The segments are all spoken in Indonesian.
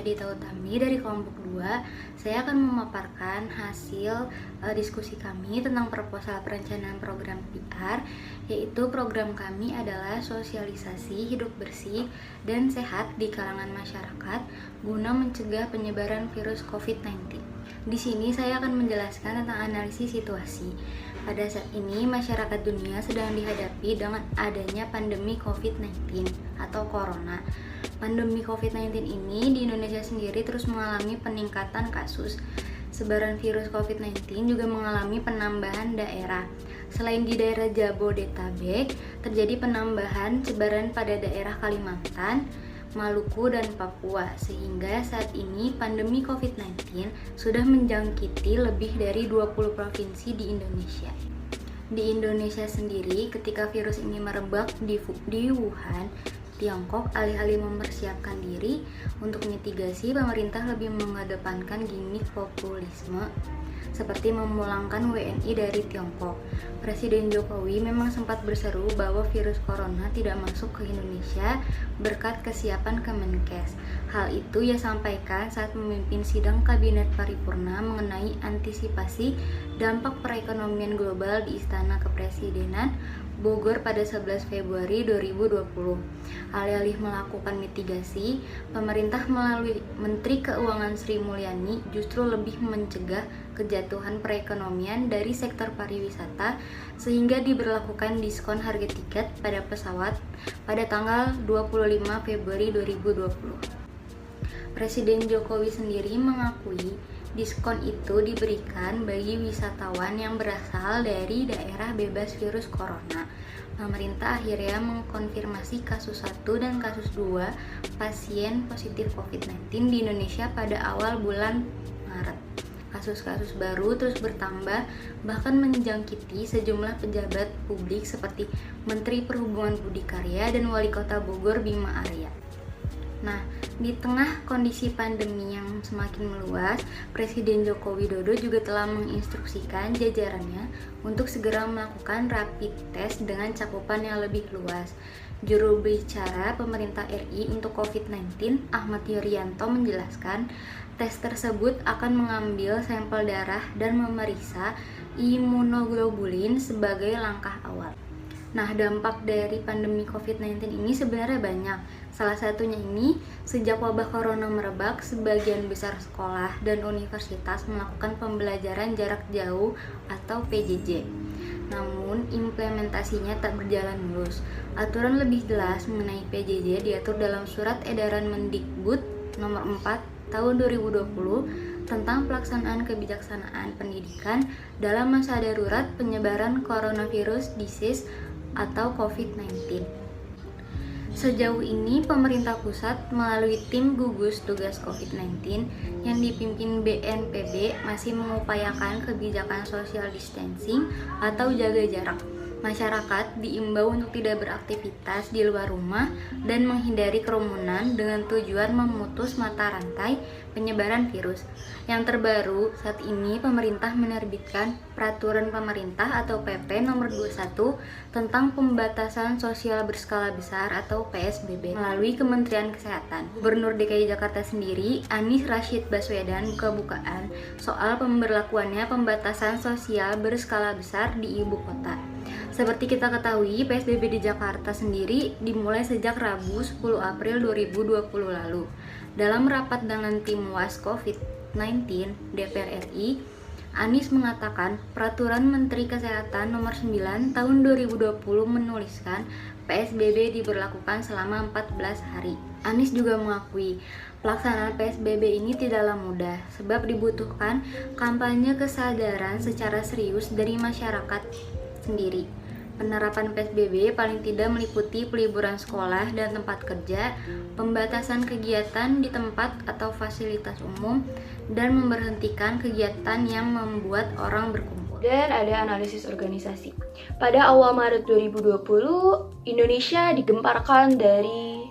Dita Utami dari kelompok 2. Saya akan memaparkan hasil diskusi kami tentang proposal perencanaan program PR, yaitu program kami adalah sosialisasi hidup bersih dan sehat di kalangan masyarakat guna mencegah penyebaran virus COVID-19. Di sini saya akan menjelaskan tentang analisis situasi. Pada saat ini, masyarakat dunia sedang dihadapi dengan adanya pandemi COVID-19 atau Corona. Pandemi COVID-19 ini di Indonesia sendiri terus mengalami peningkatan kasus. Sebaran virus COVID-19 juga mengalami penambahan daerah. Selain di daerah Jabodetabek, terjadi penambahan sebaran pada daerah Kalimantan, Maluku, dan Papua, sehingga saat ini pandemi COVID-19 sudah menjangkiti lebih dari 20 provinsi di Indonesia. Di Indonesia sendiri, ketika virus ini merebak di Wuhan, Tiongkok, alih-alih mempersiapkan diri untuk mitigasi, pemerintah lebih mengedepankan gimmick populisme seperti memulangkan WNI dari Tiongkok. Presiden Jokowi memang sempat berseru bahwa virus corona tidak masuk ke Indonesia berkat kesiapan Kemenkes. Hal itu ia sampaikan saat memimpin sidang Kabinet Paripurna mengenai antisipasi dampak perekonomian global di Istana Kepresidenan Bogor pada 11 Februari 2020. Alih-alih melakukan mitigasi, pemerintah melalui Menteri Keuangan Sri Mulyani justru lebih mencegah kejatuhan perekonomian dari sektor pariwisata sehingga diberlakukan diskon harga tiket pada pesawat pada tanggal 25 Februari 2020. Presiden Jokowi sendiri mengakui diskon itu diberikan bagi wisatawan yang berasal dari daerah bebas virus corona. Pemerintah akhirnya mengkonfirmasi kasus 1 dan kasus 2 pasien positif COVID-19 di Indonesia pada awal bulan Maret. Kasus-kasus baru terus bertambah, bahkan menjangkiti sejumlah pejabat publik seperti Menteri Perhubungan Budi Karya dan Wali Kota Bogor Bima Arya. Nah, di tengah kondisi pandemi yang semakin meluas, Presiden Joko Widodo juga telah menginstruksikan jajarannya untuk segera melakukan rapid test dengan cakupan yang lebih luas. Juru bicara pemerintah RI untuk COVID-19, Ahmad Yuryanto, menjelaskan tes tersebut akan mengambil sampel darah dan memeriksa imunoglobulin sebagai langkah awal. Nah, dampak dari pandemi COVID-19 ini sebenarnya banyak. Salah satunya ini, sejak wabah corona merebak, sebagian besar sekolah dan universitas melakukan pembelajaran jarak jauh atau PJJ. Namun, implementasinya tak berjalan mulus. Aturan lebih jelas mengenai PJJ diatur dalam Surat Edaran Mendikbud nomor 4 tahun 2020 tentang pelaksanaan kebijaksanaan pendidikan dalam masa darurat penyebaran coronavirus disease atau COVID-19. Sejauh ini, pemerintah pusat melalui tim gugus tugas COVID-19 yang dipimpin BNPB masih mengupayakan kebijakan social distancing atau jaga jarak. Masyarakat diimbau untuk tidak beraktivitas di luar rumah dan menghindari kerumunan dengan tujuan memutus mata rantai penyebaran virus. Yang terbaru, saat ini pemerintah menerbitkan Peraturan Pemerintah atau PP nomor 21 tentang pembatasan sosial berskala besar atau PSBB melalui Kementerian Kesehatan. Gubernur DKI Jakarta sendiri, Anies Rashid Baswedan, buka-bukaan soal pemberlakuannya pembatasan sosial berskala besar di ibu kota. Seperti kita ketahui, PSBB di Jakarta sendiri dimulai sejak Rabu 10 April 2020 lalu. Dalam rapat dengan tim WAS COVID-19 DPR RI, Anies mengatakan Peraturan Menteri Kesehatan nomor 9 tahun 2020 menuliskan PSBB diberlakukan selama 14 hari. Anies juga mengakui pelaksanaan PSBB ini tidaklah mudah sebab dibutuhkan kampanye kesadaran secara serius dari masyarakat sendiri. Penerapan PSBB paling tidak meliputi peliburan sekolah dan tempat kerja, pembatasan kegiatan di tempat atau fasilitas umum, dan memberhentikan kegiatan yang membuat orang berkumpul. Dan ada analisis organisasi. Pada awal Maret 2020, Indonesia digemparkan dari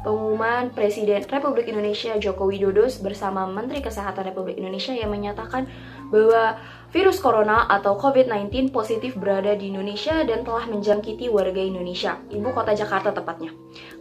pengumuman Presiden Republik Indonesia Joko Widodo bersama Menteri Kesehatan Republik Indonesia yang menyatakan bahwa virus corona atau COVID-19 positif berada di Indonesia dan telah menjangkiti warga Indonesia, ibu kota Jakarta tepatnya.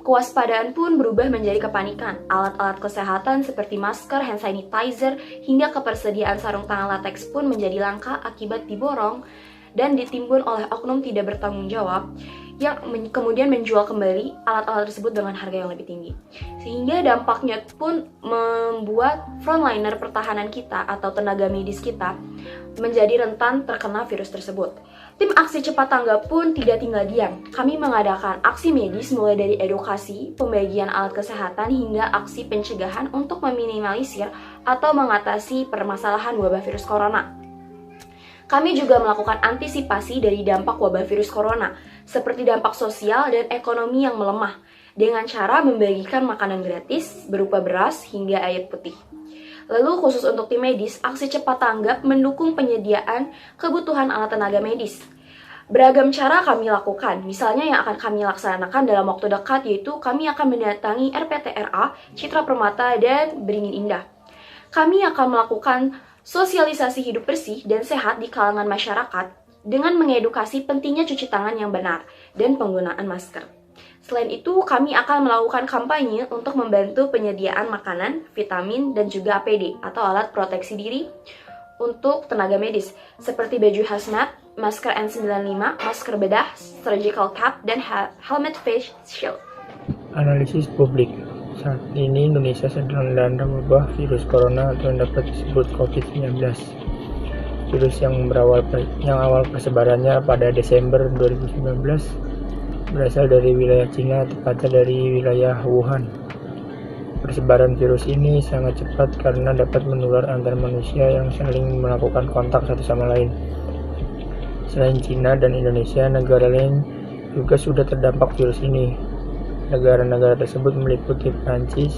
Kewaspadaan pun berubah menjadi kepanikan. Alat-alat kesehatan seperti masker, hand sanitizer, hingga ketersediaan sarung tangan latex pun menjadi langka akibat diborong dan ditimbun oleh oknum tidak bertanggung jawab yang kemudian menjual kembali alat-alat tersebut dengan harga yang lebih tinggi. Sehingga dampaknya pun membuat frontliner pertahanan kita atau tenaga medis kita menjadi rentan terkena virus tersebut. Tim aksi cepat tanggap pun tidak tinggal diam. Kami mengadakan aksi medis mulai dari edukasi, pembagian alat kesehatan hingga aksi pencegahan untuk meminimalisir atau mengatasi permasalahan wabah virus corona. Kami juga melakukan antisipasi dari dampak wabah virus corona, seperti dampak sosial dan ekonomi yang melemah, dengan cara membagikan makanan gratis berupa beras hingga air putih. Lalu khusus untuk tim medis, aksi cepat tanggap mendukung penyediaan kebutuhan alat tenaga medis. Beragam cara kami lakukan, misalnya yang akan kami laksanakan dalam waktu dekat yaitu kami akan mendatangi RPTRA, Citra Permata, dan Beringin Indah. Kami akan melakukan sosialisasi hidup bersih dan sehat di kalangan masyarakat dengan mengedukasi pentingnya cuci tangan yang benar dan penggunaan masker. Selain itu, kami akan melakukan kampanye untuk membantu penyediaan makanan, vitamin, dan juga APD atau alat proteksi diri untuk tenaga medis seperti baju hazmat, masker N95, masker bedah, surgical cap, dan helmet face shield. Analisis publik. Saat ini Indonesia sedang dilanda wabah virus corona atau yang dapat disebut COVID-19. Virus yang awal persebarannya pada Desember 2019 berasal dari wilayah Cina, tepatnya dari wilayah Wuhan. Persebaran virus ini sangat cepat karena dapat menular antar manusia yang saling melakukan kontak satu sama lain. Selain Cina dan Indonesia, negara lain juga sudah terdampak virus ini. Negara-negara tersebut meliputi Prancis,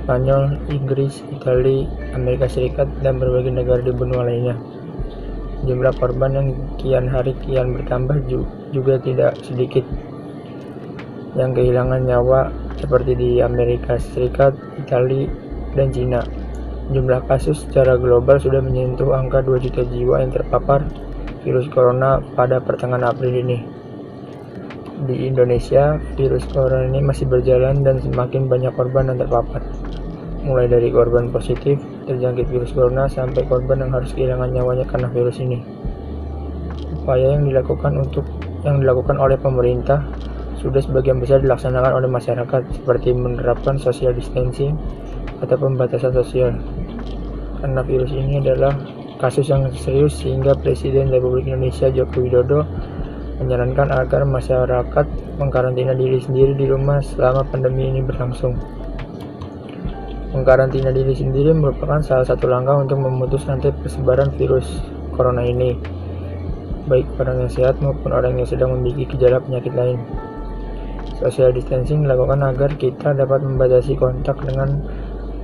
Spanyol, Inggris, Italia, Amerika Serikat, dan berbagai negara di benua lainnya. Jumlah korban yang kian hari kian bertambah juga tidak sedikit yang kehilangan nyawa seperti di Amerika Serikat, Italia, dan Cina. Jumlah kasus secara global sudah menyentuh angka 2 juta jiwa yang terpapar virus corona pada pertengahan April ini. Di Indonesia, virus corona ini masih berjalan dan semakin banyak korban yang terpapar. Mulai dari korban positif terjangkit virus corona sampai korban yang harus kehilangan nyawanya karena virus ini. Upaya yang dilakukan oleh pemerintah sudah sebagian besar dilaksanakan oleh masyarakat, seperti menerapkan social distancing atau pembatasan sosial. Karena virus ini adalah kasus yang serius sehingga Presiden Republik Indonesia Joko Widodo menyarankan agar masyarakat mengkarantina diri sendiri di rumah selama pandemi ini berlangsung. Mengkarantina diri sendiri merupakan salah satu langkah untuk memutus rantai persebaran virus corona ini, baik orang yang sehat maupun orang yang sedang memiliki gejala penyakit lain. Social distancing dilakukan agar kita dapat membatasi kontak dengan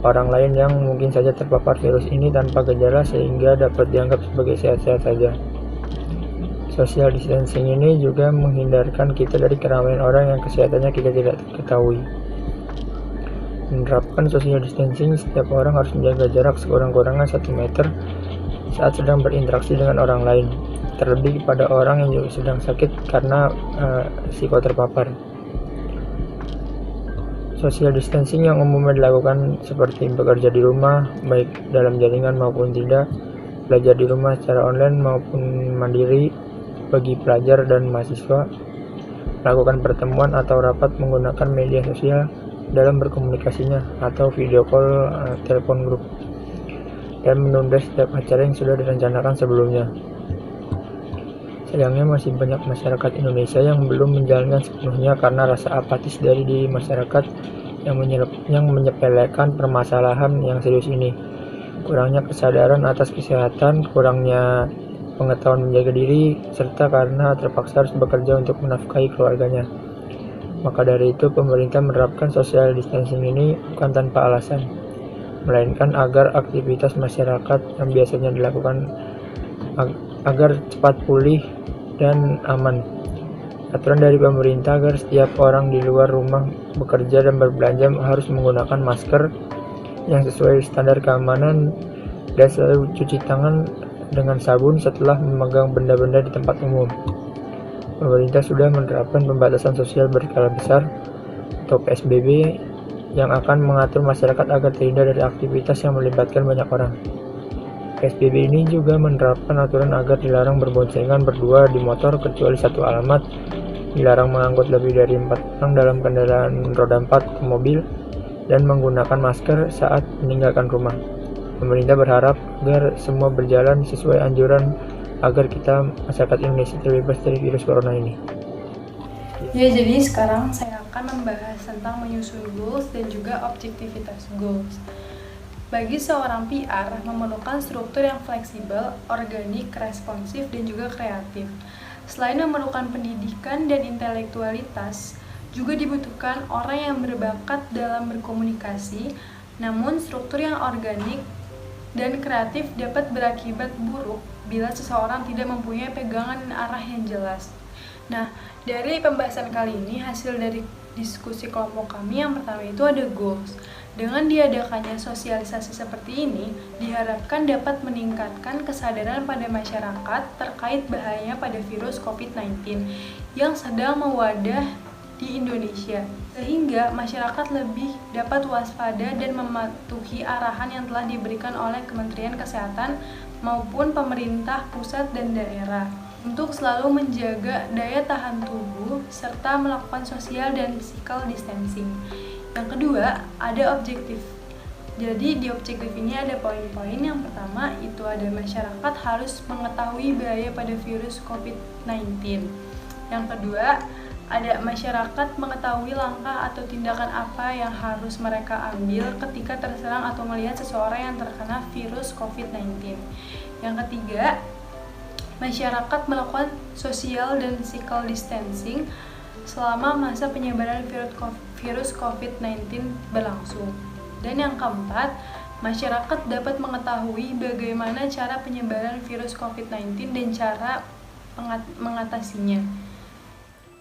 orang lain yang mungkin saja terpapar virus ini tanpa gejala sehingga dapat dianggap sebagai sehat-sehat saja. Social distancing ini juga menghindarkan kita dari keramaian orang yang kesehatannya kita tidak ketahui. Menerapkan social distancing, setiap orang harus menjaga jarak sekurang-kurangnya 1 meter saat sedang berinteraksi dengan orang lain, terlebih pada orang yang juga sedang sakit karena risiko terpapar. Social distancing yang umumnya dilakukan seperti bekerja di rumah, baik dalam jaringan maupun tidak, belajar di rumah secara online maupun mandiri, bagi pelajar dan mahasiswa, melakukan pertemuan atau rapat menggunakan media sosial dalam berkomunikasinya atau video call, telepon grup, dan menunda setiap acara yang sudah direncanakan sebelumnya. Sayangnya masih banyak masyarakat Indonesia yang belum menjalankan sepenuhnya karena rasa apatis dari diri masyarakat yang menyepelekan permasalahan yang serius ini. Kurangnya kesadaran atas kesehatan, kurangnya pengetahuan menjaga diri, serta karena terpaksa harus bekerja untuk menafkahi keluarganya. Maka dari itu, pemerintah menerapkan social distancing ini bukan tanpa alasan, melainkan agar aktivitas masyarakat yang biasanya dilakukan agar cepat pulih dan aman. Aturan dari pemerintah agar setiap orang di luar rumah bekerja dan berbelanja harus menggunakan masker yang sesuai standar keamanan dan selalu cuci tangan dengan sabun setelah memegang benda-benda di tempat umum. Pemerintah sudah menerapkan pembatasan sosial berskala besar atau PSBB yang akan mengatur masyarakat agar terhindar dari aktivitas yang melibatkan banyak orang. PSBB ini juga menerapkan aturan agar dilarang berboncengan berdua di motor kecuali satu alamat, dilarang mengangkut lebih dari 4 orang dalam kendaraan roda 4 ke mobil, dan menggunakan masker saat meninggalkan rumah. Pemerintah berharap agar semua berjalan sesuai anjuran agar kita masyarakat Indonesia terbebas dari virus corona ini. Ya, jadi sekarang saya akan membahas tentang menyusun goals dan juga objektivitas goals. Bagi seorang PR, memerlukan struktur yang fleksibel, organik, responsif, dan juga kreatif. Selain memerlukan pendidikan dan intelektualitas, juga dibutuhkan orang yang berbakat dalam berkomunikasi, namun struktur yang organik dan kreatif dapat berakibat buruk bila seseorang tidak mempunyai pegangan dan arah yang jelas. Nah, dari pembahasan kali ini, hasil dari diskusi kelompok kami yang pertama itu ada goals. Dengan diadakannya sosialisasi seperti ini, diharapkan dapat meningkatkan kesadaran pada masyarakat terkait bahayanya pada virus COVID-19 yang sedang mewadah di Indonesia, sehingga masyarakat lebih dapat waspada dan mematuhi arahan yang telah diberikan oleh Kementerian Kesehatan maupun pemerintah pusat dan daerah untuk selalu menjaga daya tahan tubuh serta melakukan social dan physical distancing. Yang kedua, ada objektif. Jadi di objektif ini ada poin-poin. Yang pertama itu ada masyarakat harus mengetahui bahaya pada virus COVID-19. Yang kedua, ada masyarakat mengetahui langkah atau tindakan apa yang harus mereka ambil ketika terserang atau melihat seseorang yang terkena virus COVID-19. Yang ketiga, masyarakat melakukan social dan physical distancing selama masa penyebaran virus COVID-19 berlangsung. Dan yang keempat, masyarakat dapat mengetahui bagaimana cara penyebaran virus COVID-19 dan cara mengatasinya.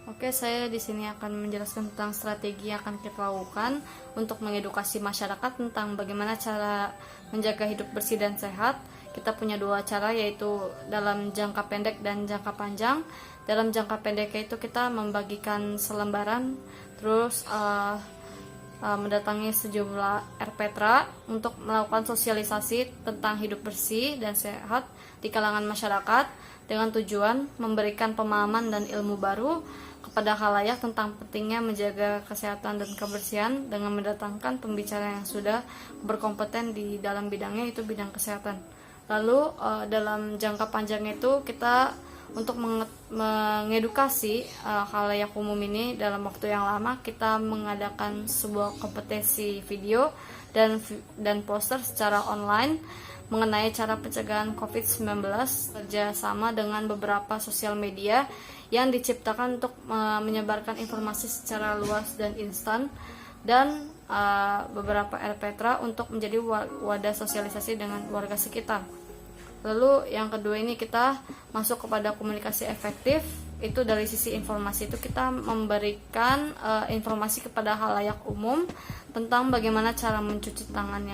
Oke, saya di sini akan menjelaskan tentang strategi yang akan kita lakukan untuk mengedukasi masyarakat tentang bagaimana cara menjaga hidup bersih dan sehat. Kita punya dua cara, yaitu dalam jangka pendek dan jangka panjang. Dalam jangka pendek itu kita membagikan selembaran, terus mendatangi sejumlah RPTRA untuk melakukan sosialisasi tentang hidup bersih dan sehat di kalangan masyarakat dengan tujuan memberikan pemahaman dan ilmu baru kepada khalayak tentang pentingnya menjaga kesehatan dan kebersihan dengan mendatangkan pembicara yang sudah berkompeten di dalam bidangnya, itu bidang kesehatan. Lalu dalam jangka panjang itu kita untuk mengedukasi khalayak umum ini dalam waktu yang lama, kita mengadakan sebuah kompetisi video dan poster secara online mengenai cara pencegahan COVID-19 kerjasama dengan beberapa sosial media yang diciptakan untuk menyebarkan informasi secara luas dan instan, dan beberapa RPTRA untuk menjadi wadah sosialisasi dengan warga sekitar. Lalu yang kedua ini kita masuk kepada komunikasi efektif. Itu dari sisi informasi itu kita memberikan informasi kepada khalayak umum tentang bagaimana cara mencuci tangan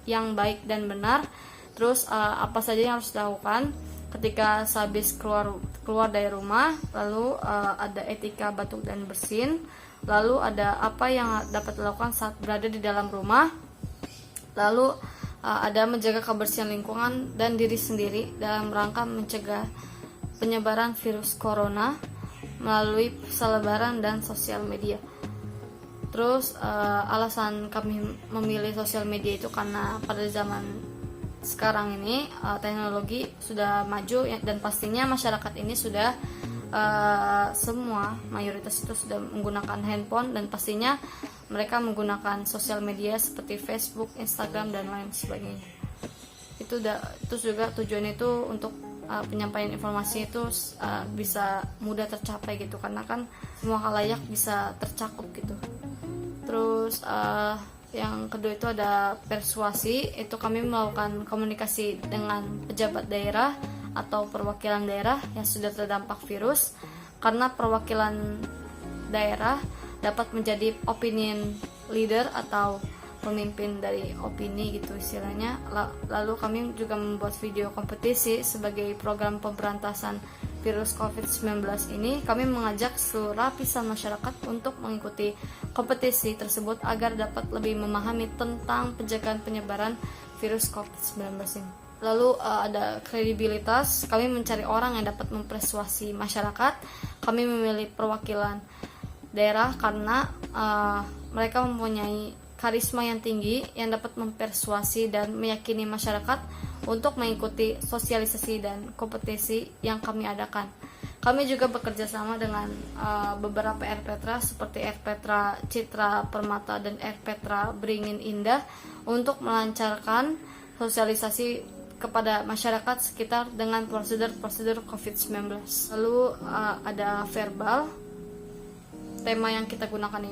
yang baik dan benar. Terus apa saja yang harus dilakukan ketika sehabis keluar dari rumah. Lalu ada etika batuk dan bersin. Lalu ada apa yang dapat dilakukan saat berada di dalam rumah. Lalu ada menjaga kebersihan lingkungan dan diri sendiri dalam rangka mencegah penyebaran virus corona melalui selebaran dan sosial media. Terus alasan kami memilih sosial media itu karena pada zaman sekarang ini teknologi sudah maju dan pastinya masyarakat ini sudah semua mayoritas itu sudah menggunakan handphone, dan pastinya mereka menggunakan sosial media seperti Facebook, Instagram, dan lain sebagainya. Itu juga tujuan itu untuk penyampaian informasi itu bisa mudah tercapai gitu, karena kan semua khalayak bisa tercakup gitu. Terus yang kedua itu ada persuasi. Itu kami melakukan komunikasi dengan pejabat daerah atau perwakilan daerah yang sudah terdampak virus, karena perwakilan daerah dapat menjadi opinion leader atau pemimpin dari opini gitu istilahnya. Lalu kami juga membuat video kompetisi sebagai program pemberantasan virus COVID-19 ini. Kami mengajak seluruh lapisan masyarakat untuk mengikuti kompetisi tersebut agar dapat lebih memahami tentang pencegahan penyebaran virus COVID-19 ini. Lalu ada kredibilitas, kami mencari orang yang dapat mempersuasi masyarakat. Kami memilih perwakilan daerah karena mereka mempunyai karisma yang tinggi yang dapat mempersuasi dan meyakini masyarakat untuk mengikuti sosialisasi dan kompetisi yang kami adakan. Kami juga bekerja sama dengan beberapa RPtra seperti RPtra Citra Permata dan RPtra Beringin Indah untuk melancarkan sosialisasi kepada masyarakat sekitar dengan prosedur-prosedur COVID-19. Lalu ada verbal. Tema yang kita gunakan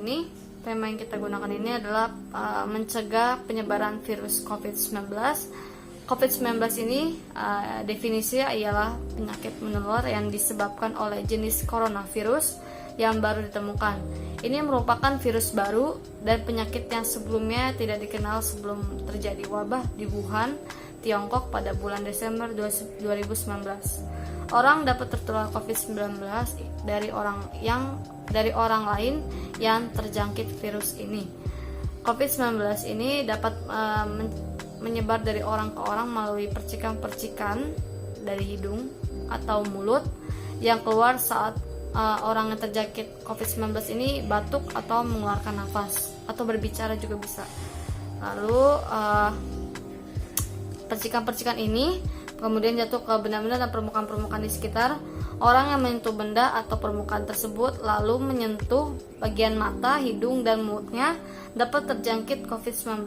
ini adalah mencegah penyebaran virus COVID-19. COVID-19 ini definisinya ialah penyakit menular yang disebabkan oleh jenis coronavirus yang baru ditemukan. Ini merupakan virus baru dan penyakit yang sebelumnya tidak dikenal sebelum terjadi wabah di Wuhan, Tiongkok pada bulan Desember 2019. Orang dapat tertular COVID-19 dari orang lain yang terjangkit virus ini. COVID-19 ini dapat menyebar dari orang ke orang melalui percikan-percikan dari hidung atau mulut yang keluar saat orang yang terjangkit COVID-19 ini batuk atau mengeluarkan nafas atau berbicara juga bisa. Lalu percikan-percikan ini kemudian jatuh ke benda-benda dan permukaan-permukaan di sekitar. Orang yang menyentuh benda atau permukaan tersebut lalu menyentuh bagian mata, hidung, dan mulutnya dapat terjangkit COVID-19.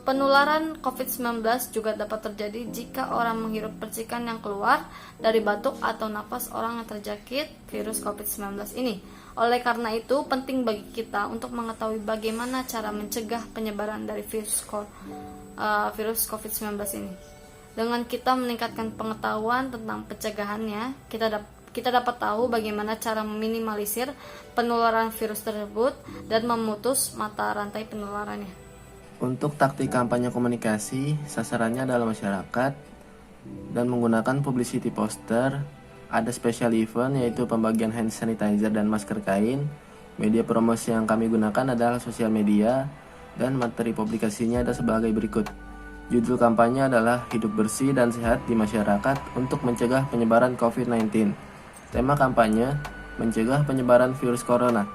Penularan COVID-19 juga dapat terjadi jika orang menghirup percikan yang keluar dari batuk atau napas orang yang terjangkit virus COVID-19 ini. Oleh karena itu, penting bagi kita untuk mengetahui bagaimana cara mencegah penyebaran dari virus COVID-19 ini. Dengan kita meningkatkan pengetahuan tentang pencegahannya, kita dapat tahu bagaimana cara meminimalisir penularan virus tersebut dan memutus mata rantai penularannya. Untuk taktik kampanye komunikasi, sasarannya adalah masyarakat dan menggunakan publicity poster. Ada special event yaitu pembagian hand sanitizer dan masker kain. Media promosi yang kami gunakan adalah sosial media dan materi publikasinya ada sebagai berikut. Judul kampanye adalah Hidup Bersih dan Sehat di Masyarakat untuk Mencegah Penyebaran COVID-19. Tema kampanye, Mencegah Penyebaran Virus Corona,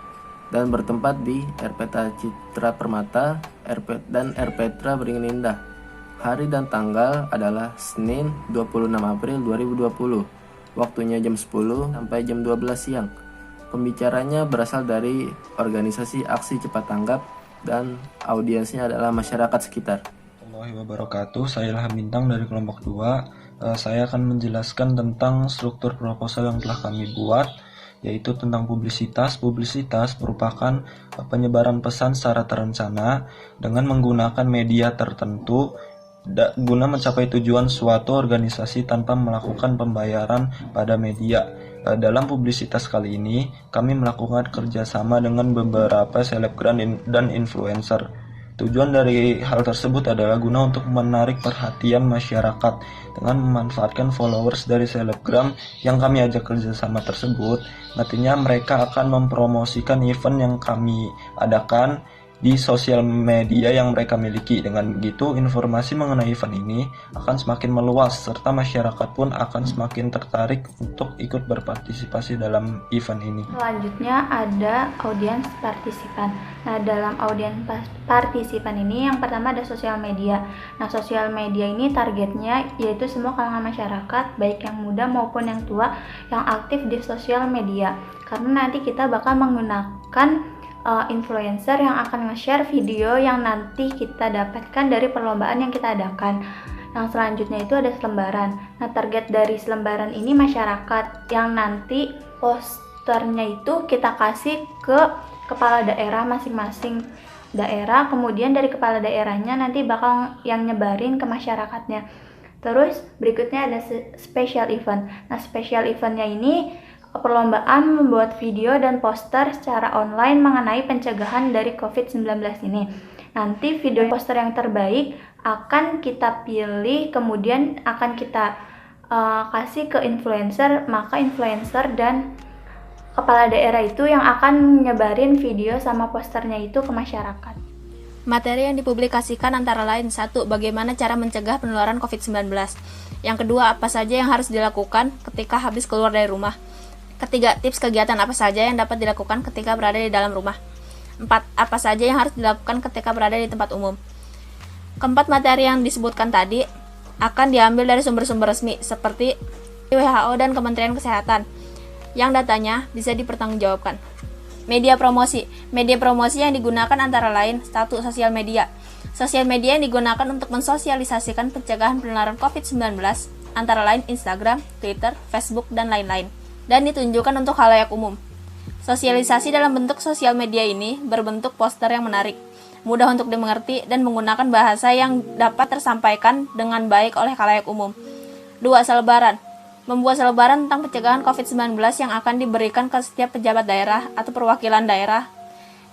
dan bertempat di RPtra Citra Permata dan RPtra Beringin Indah. Hari dan tanggal adalah Senin 26 April 2020. Waktunya jam 10 sampai jam 12 siang. Pembicaranya berasal dari organisasi Aksi Cepat Tanggap dan audiensnya adalah masyarakat sekitar. Warahmatullahi wabarakatuh. Saya Ilham Bintang dari kelompok 2. Saya akan menjelaskan tentang struktur proposal yang telah kami buat, yaitu tentang publisitas. Publisitas merupakan penyebaran pesan secara terencana dengan menggunakan media tertentu guna mencapai tujuan suatu organisasi tanpa melakukan pembayaran pada media. Dalam publisitas kali ini, kami melakukan kerjasama dengan beberapa selebgram dan influencer. Tujuan dari hal tersebut adalah guna untuk menarik perhatian masyarakat dengan memanfaatkan followers dari selebgram yang kami ajak kerjasama tersebut. Nantinya mereka akan mempromosikan event yang kami adakan di sosial media yang mereka miliki. Dengan begitu, informasi mengenai event ini akan semakin meluas serta masyarakat pun akan semakin tertarik untuk ikut berpartisipasi dalam event ini. Selanjutnya ada audiens partisipan. Nah, dalam audiens partisipan ini yang pertama ada sosial media. Nah, sosial media ini targetnya yaitu semua kalangan masyarakat, baik yang muda maupun yang tua yang aktif di sosial media. Karena nanti kita bakal menggunakan influencer yang akan nge-share video yang nanti kita dapatkan dari perlombaan yang kita adakan. Yang selanjutnya itu ada selembaran. Nah, target dari selembaran ini masyarakat yang nanti posternya itu kita kasih ke kepala daerah masing-masing daerah, kemudian dari kepala daerahnya nanti bakal yang nyebarin ke masyarakatnya. Terus berikutnya ada special event. Nah, special eventnya ini perlombaan membuat video dan poster secara online mengenai pencegahan dari COVID-19 ini. Nanti video poster yang terbaik akan kita pilih, kemudian akan kita kasih ke influencer, maka influencer dan kepala daerah itu yang akan nyebarin video sama posternya itu ke masyarakat. Materi yang dipublikasikan antara lain: 1. Bagaimana cara mencegah penularan COVID-19. Yang kedua, apa saja yang harus dilakukan ketika habis keluar dari rumah. Ketiga, tips kegiatan apa saja yang dapat dilakukan ketika berada di dalam rumah. 4. Apa saja yang harus dilakukan ketika berada di tempat umum. Keempat materi yang disebutkan tadi akan diambil dari sumber-sumber resmi seperti WHO dan Kementerian Kesehatan, yang datanya bisa dipertanggungjawabkan. Media promosi. Media promosi yang digunakan antara lain: 1. Sosial media. Sosial media yang digunakan untuk mensosialisasikan pencegahan penularan COVID-19 antara lain Instagram, Twitter, Facebook, dan lain-lain, dan ditunjukkan untuk khalayak umum. Sosialisasi dalam bentuk sosial media ini berbentuk poster yang menarik, mudah untuk dimengerti, dan menggunakan bahasa yang dapat tersampaikan dengan baik oleh khalayak umum. 2. Selebaran. Membuat selebaran tentang pencegahan COVID-19 yang akan diberikan ke setiap pejabat daerah atau perwakilan daerah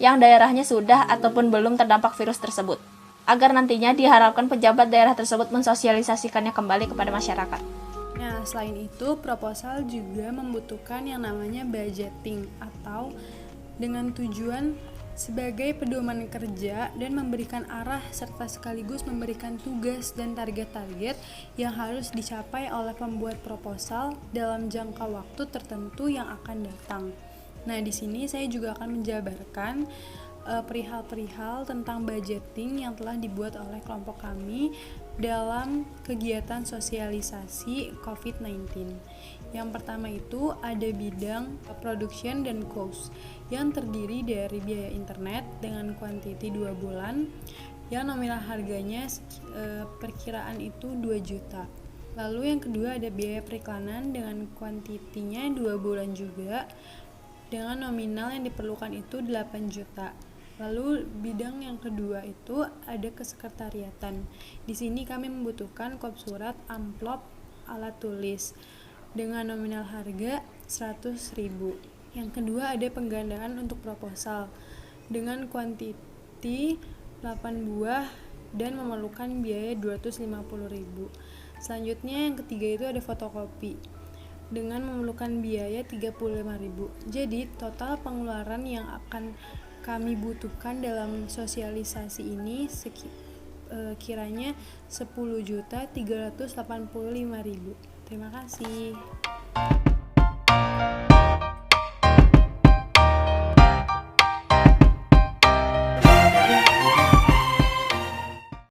yang daerahnya sudah ataupun belum terdampak virus tersebut, agar nantinya diharapkan pejabat daerah tersebut mensosialisasikannya kembali kepada masyarakat. Nah, selain itu, proposal juga membutuhkan yang namanya budgeting, atau dengan tujuan sebagai pedoman kerja dan memberikan arah serta sekaligus memberikan tugas dan target-target yang harus dicapai oleh pembuat proposal dalam jangka waktu tertentu yang akan datang. Nah, di sini saya juga akan menjabarkan perihal-perihal tentang budgeting yang telah dibuat oleh kelompok kami dalam kegiatan sosialisasi COVID-19. Yang pertama itu ada bidang production dan cost yang terdiri dari biaya internet dengan kuantiti 2 bulan yang nominal harganya perkiraan itu 2 juta. Lalu yang kedua ada biaya periklanan dengan kuantitinya 2 bulan juga dengan nominal yang diperlukan itu 8 juta. Lalu bidang yang kedua itu ada kesekretariatan. Di sini kami membutuhkan kop surat, amplop, alat tulis dengan nominal harga 100.000. Yang kedua ada penggandaan untuk proposal dengan kuantiti 8 buah dan memerlukan biaya 250.000. Selanjutnya yang ketiga itu ada fotokopi dengan memerlukan biaya 35.000. Jadi total pengeluaran yang akan kami butuhkan dalam sosialisasi ini kiranya 10.385.000. Terima kasih.